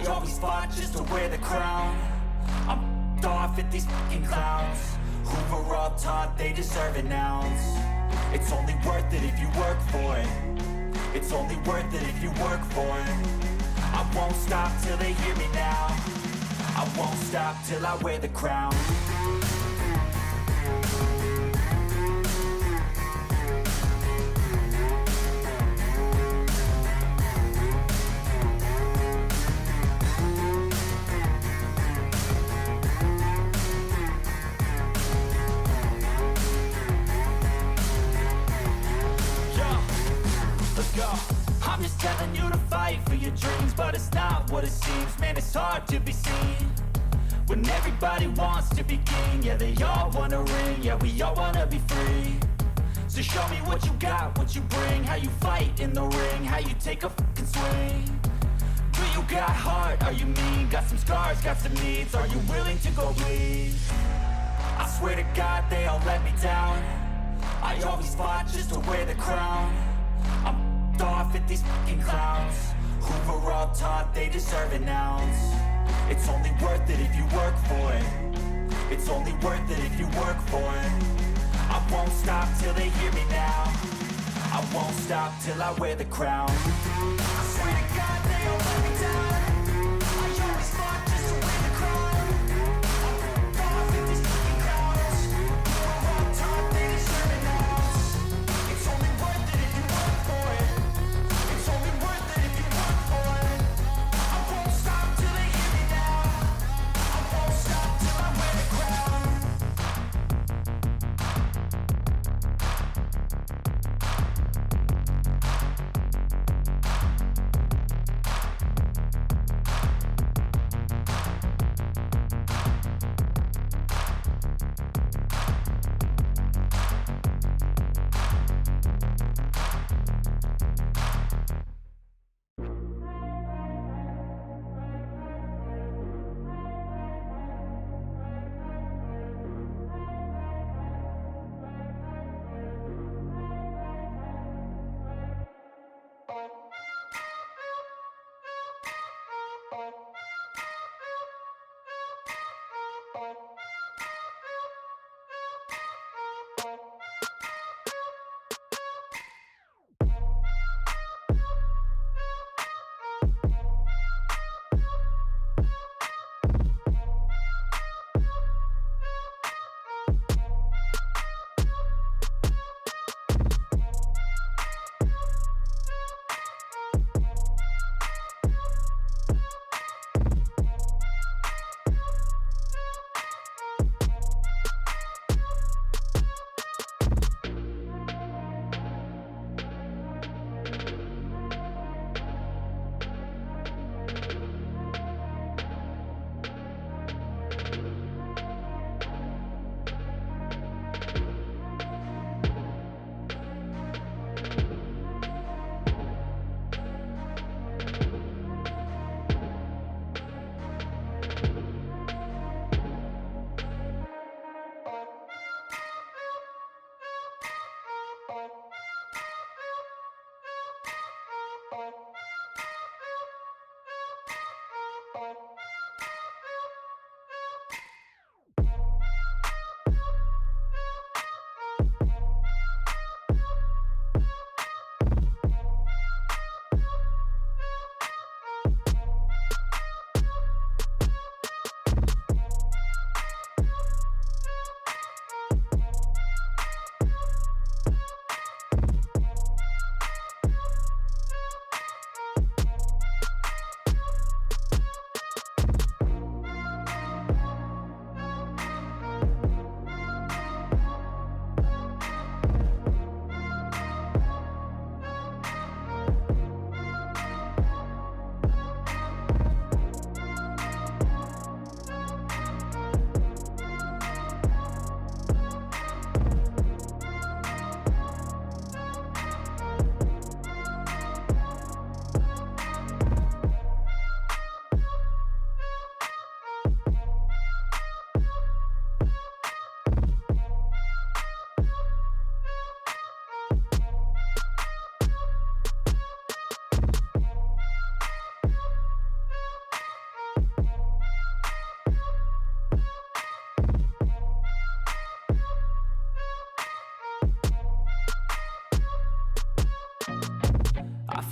always fought just to wear the crown. I'm off at these fucking clowns who were all taught they deserve an ounce. It's only worth it if you work for it. It's only worth it if you work for it. I won't stop till they hear me now. I won't stop till I wear the crown. I'm just telling you to fight for your dreams, but it's not what it seems. Man, it's hard to be seen when everybody wants to be king. Yeah, they all wanna ring, yeah, we all wanna be free. So show me what you got, what you bring, how you fight in the ring, how you take a fucking swing. Do you got heart, are you mean? Got some scars, got some needs, are you willing to go bleed? I swear to God they all let me down. I always fought just to wear the crown. I'm off at these fucking clowns who were all taught they deserve an ounce. It's only worth it if you work for it. It's only worth it if you work for it. I won't stop till they hear me now. I won't stop till I wear the crown. I swear to God they all let me down. I always fought just to wear the crown. I'm off at these fucking clowns who were all taught they deserve an ounce. It's only worth it if you work for it. It's only worth it if you work for it. I won't stop till they hear me now. I won't stop till I wear the crown.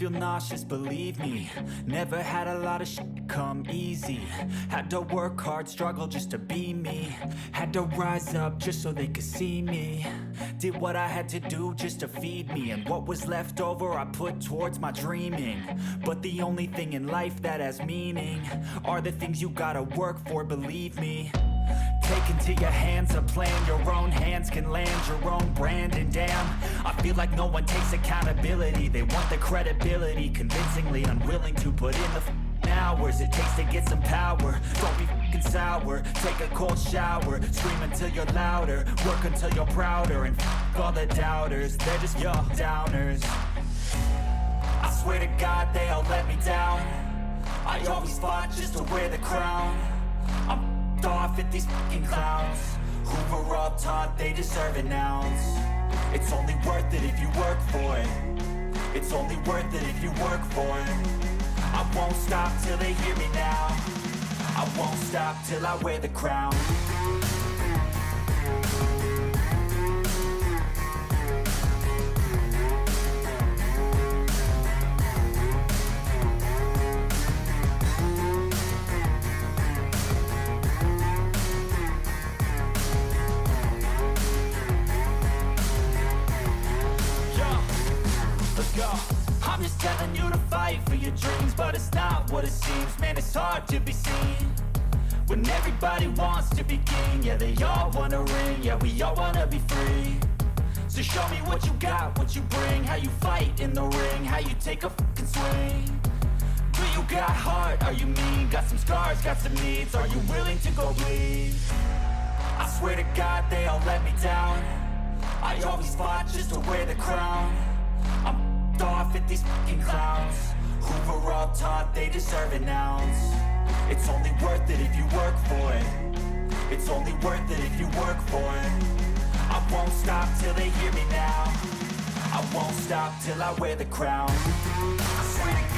feel nauseous, believe me. Never had a lot of shit come easy. Had to work hard, struggle just to be me. Had to rise up just so they could see me. Did what I had to do just to feed me. And what was left over I put towards my dreaming. But the only thing in life that has meaning are the things you gotta work for, believe me. Take into your hands a plan. Your own hands can land your own brand. And damn, I feel like no one takes accountability. They want the credibility, convincingly unwilling to put in the hours it takes to get some power. Don't be f***ing sour. Take a cold shower. Scream until you're louder. Work until you're prouder. And f*** all the doubters, they're just your downers. I swear to God they all let me down. I always fought just to wear the crown. I'm off at these fucking clowns who were all taught they deserve an ounce. It's only worth it if you work for it. It's only worth it if you work for it. I won't stop till they hear me now. I won't stop till I wear the crown. I'm just telling you to fight for your dreams, but it's not what it seems. Man, it's hard to be seen when everybody wants to be king. Yeah, they all wanna ring, yeah, we all wanna be free. So show me what you got, what you bring, how you fight in the ring, how you take a fucking swing. Do you got heart, are you mean? Got some scars, got some needs, are you willing to go bleed? I swear to God they all let me down. I always fought just to wear the crown. I'm off at these fucking clowns who were all taught they deserve an ounce. It's only worth it if you work for it. It's only worth it if you work for it. I won't stop till they hear me now. I won't stop till I wear the crown. I swear to